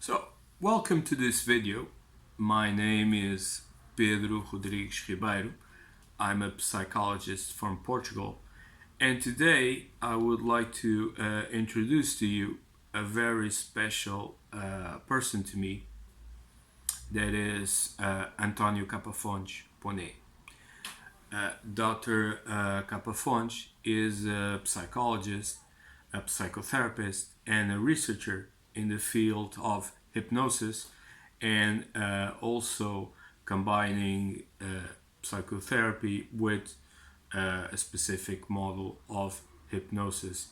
So, welcome to this video. My name is Pedro Rodrigues Ribeiro. I'm a psychologist from Portugal, and today I would like to introduce to you a very special person to me, that is António Capafons. Dr. Capafons is a psychologist, a psychotherapist, and a researcher in the field of hypnosis, and also combining psychotherapy with a specific model of hypnosis,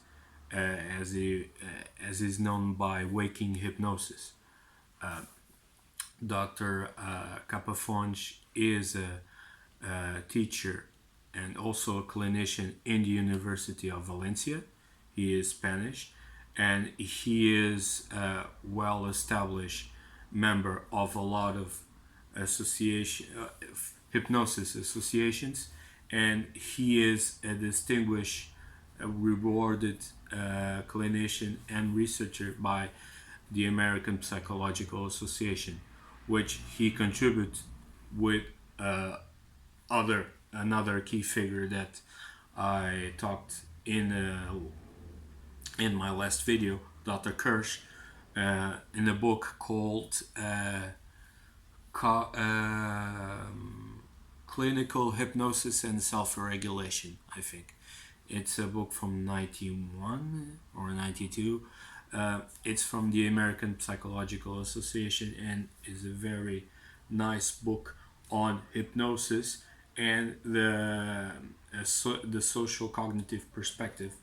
as is known by waking hypnosis. Dr. Capafons is a teacher and also a clinician in the University of Valencia. He is Spanish, and he is a well-established member of a lot of hypnosis associations, and he is a distinguished, rewarded clinician and researcher by the American Psychological Association, which he contributes with another key figure that I talked in my last video, Dr. Kirsch, in a book called Clinical Hypnosis and Self-Regulation, I think. It's a book from 91 or 92. It's from the American Psychological Association and is a very nice book on hypnosis and the social cognitive perspective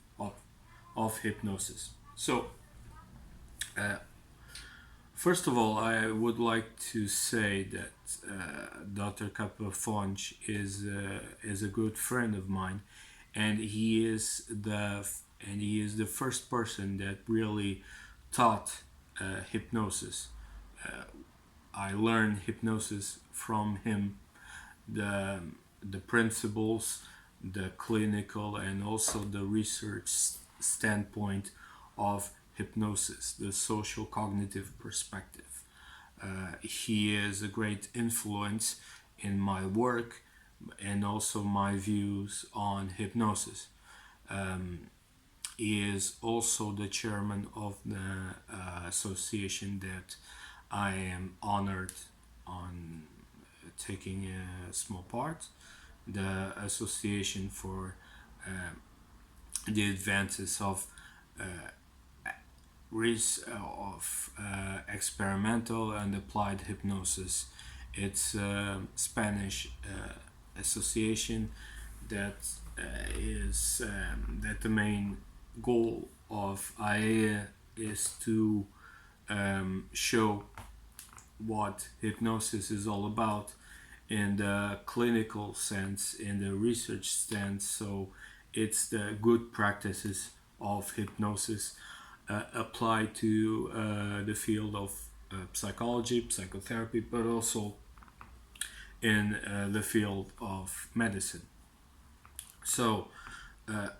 of hypnosis. So, first of all, I would like to say that Dr. Capafons is a good friend of mine, and he is the first person that really taught hypnosis. I learned hypnosis from him, the principles, the clinical, and also the research standpoint of hypnosis, the social cognitive perspective. He is a great influence in my work and also my views on hypnosis. He is also the chairman of the association that I am honored on taking a small part, the Association for the Advances of experimental and applied hypnosis. It's a Spanish association that that the main goal of AEA is to show what hypnosis is all about in the clinical sense, in the research sense. So it's the good practices of hypnosis applied to the field of psychology, psychotherapy, but also in the field of medicine. So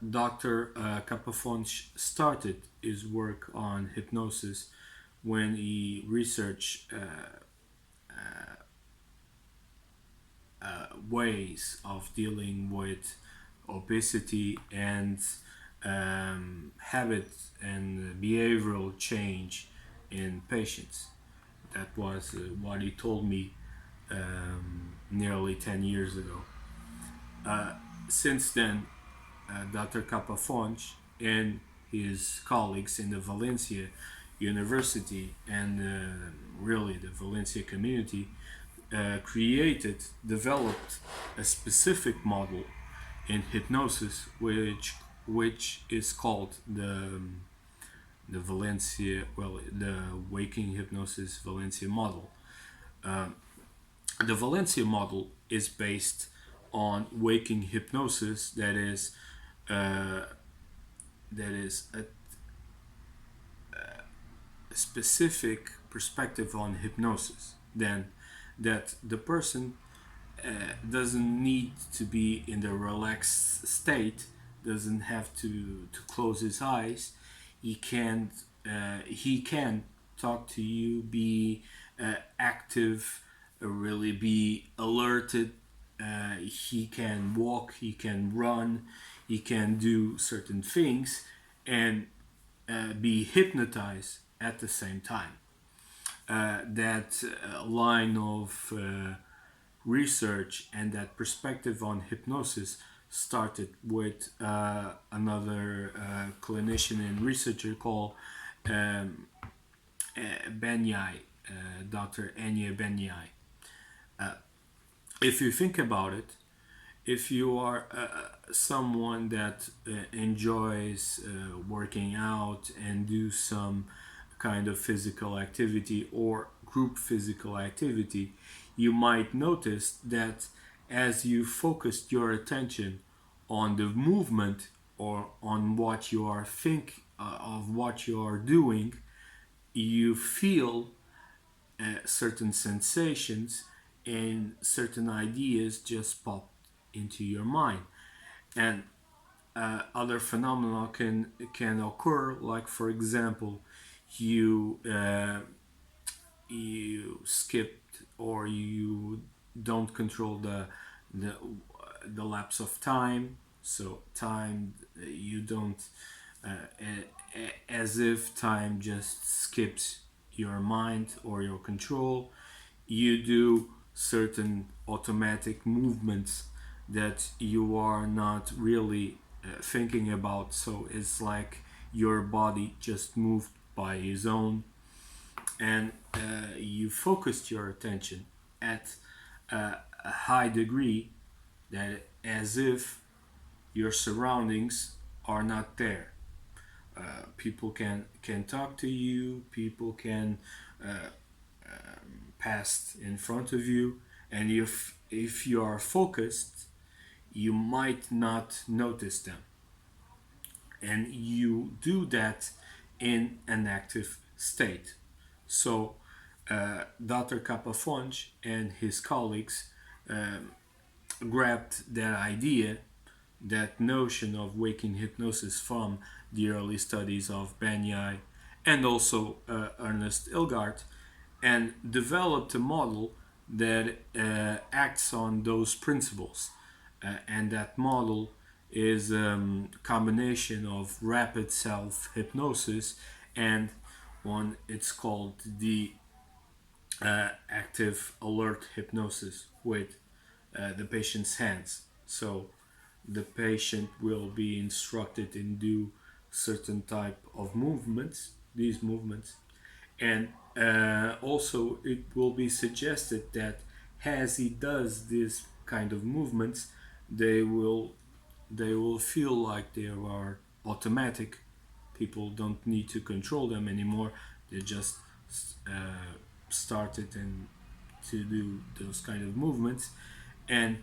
Dr. Capafons started his work on hypnosis when he researched ways of dealing with obesity and habit and behavioral change in patients. That was what he told me nearly 10 years ago. Since then, Dr. Capafons and his colleagues in the Valencia University and really the Valencia community developed a specific model in hypnosis, which is called the Waking Hypnosis Valencia model. The Valencia model is based on waking hypnosis, that is a specific perspective on hypnosis. Then that the person doesn't need to be in the relaxed state, doesn't have to close his eyes. He can talk to you, be active, really be alerted. He can walk, he can run, he can do certain things, and be hypnotized at the same time. That line of research and that perspective on hypnosis started with another clinician and researcher called um, Benyai, Dr. Enya Benyai. If you think about it, if you are someone that enjoys working out and do some kind of physical activity or group physical activity, you might notice that as you focused your attention on the movement or on what you are of what you are doing, you feel certain sensations and certain ideas just pop into your mind. And other phenomena can occur, like for example, you you skipped or you don't control the the lapse of time. So time you don't as if time just skips your mind or your control. You do certain automatic movements that you are not really thinking about. So it's like your body just moved by its own, and you focused your attention at a high degree, that as if your surroundings are not there. People can talk to you, people can pass in front of you, and if you are focused, you might not notice them, and you do that in an active state. So, Dr. Capafons and his colleagues grabbed that idea, that notion of waking hypnosis from the early studies of Banyai and also Ernest Ilgart, and developed a model that acts on those principles. And that model is a combination of rapid self hypnosis and one, it's called the active alert hypnosis with the patient's hands. So the patient will be instructed in do certain type of movements, these movements, and also it will be suggested that as he does this kind of movements, they will they will feel like they are automatic. People don't need to control them anymore. They just started and to do those kind of movements, and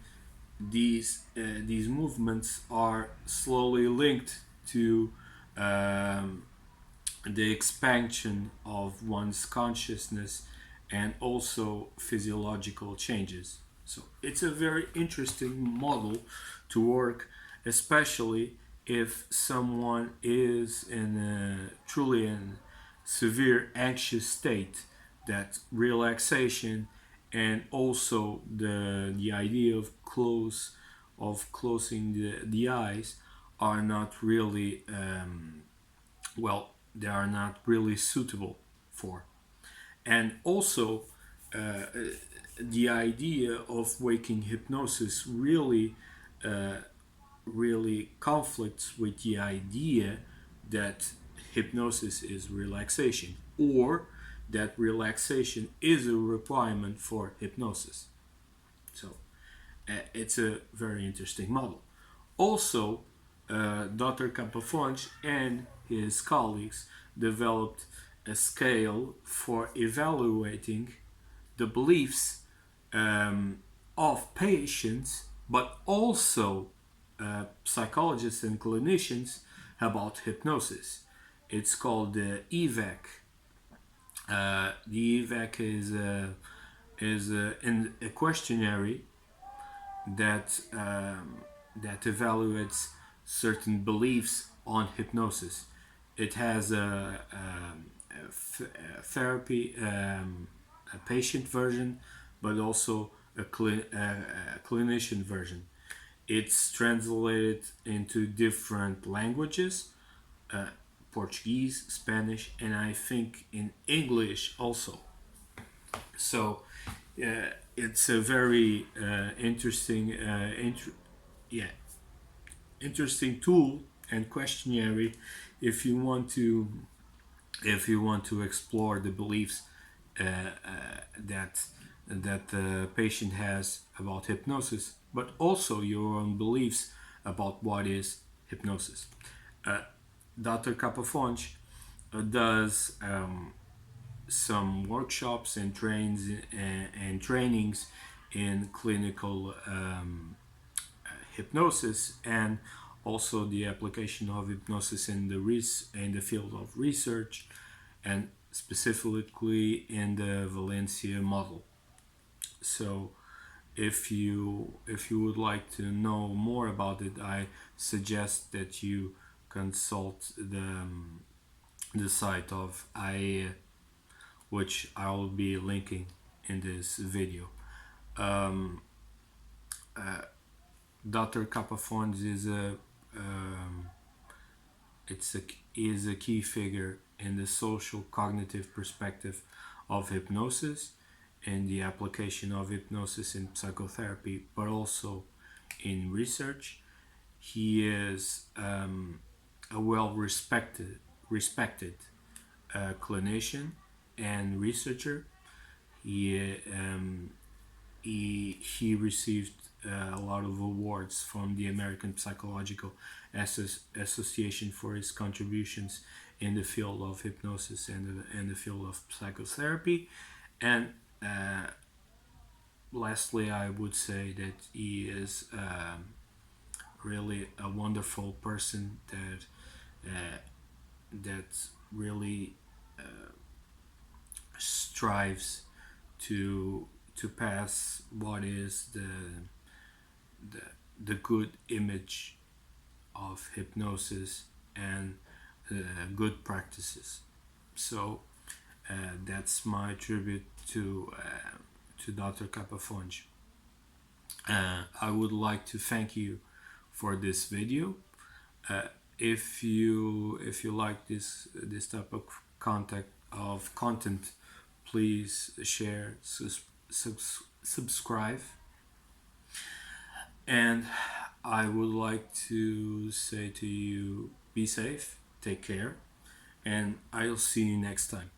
these movements are slowly linked to um, the expansion of one's consciousness and also physiological changes. So it's a very interesting model to work, especially if someone is in a truly in severe anxious state. That relaxation and also the idea of closing the eyes are not really they are not really suitable for. And also, uh, the idea of waking hypnosis really conflicts with the idea that hypnosis is relaxation, or that relaxation is a requirement for hypnosis. So it's a very interesting model. Also, Dr. Capafons and his colleagues developed a scale for evaluating the beliefs um, of patients, but also psychologists and clinicians about hypnosis. It's called the EVAC. The EVAC is a questionnaire that that evaluates certain beliefs on hypnosis. It has therapy, a patient version, but also a clinician version. It's translated into different languages, uh, Portuguese, Spanish, and I think in English also. So it's a very yeah, interesting tool and questionnaire if you want to explore the beliefs that the patient has about hypnosis, but also your own beliefs about what is hypnosis. Uh, Dr. Capafons does some workshops and trainings in clinical hypnosis, and also the application of hypnosis in in the field of research, and specifically in the Valencia model. So if you would like to know more about it, I suggest that you consult the site of IAEA, which I'll be linking in this video. Um, Dr. Capafons um, it's a is a key figure in the social cognitive perspective of hypnosis and the application of hypnosis in psychotherapy, but also in research. He is a well respected clinician and researcher. He he received a lot of awards from the American Psychological Association for his contributions in the field of hypnosis and the field of psychotherapy. And uh, lastly, I would say that he is really a wonderful person that really strives to pass what is the the good image of hypnosis and good practices. So that's my tribute to Dr. Capafons. I would like to thank you for this video. Uh, if you like this type of content, please share, subscribe, and I would like to say to you, be safe, take care, and I'll see you next time.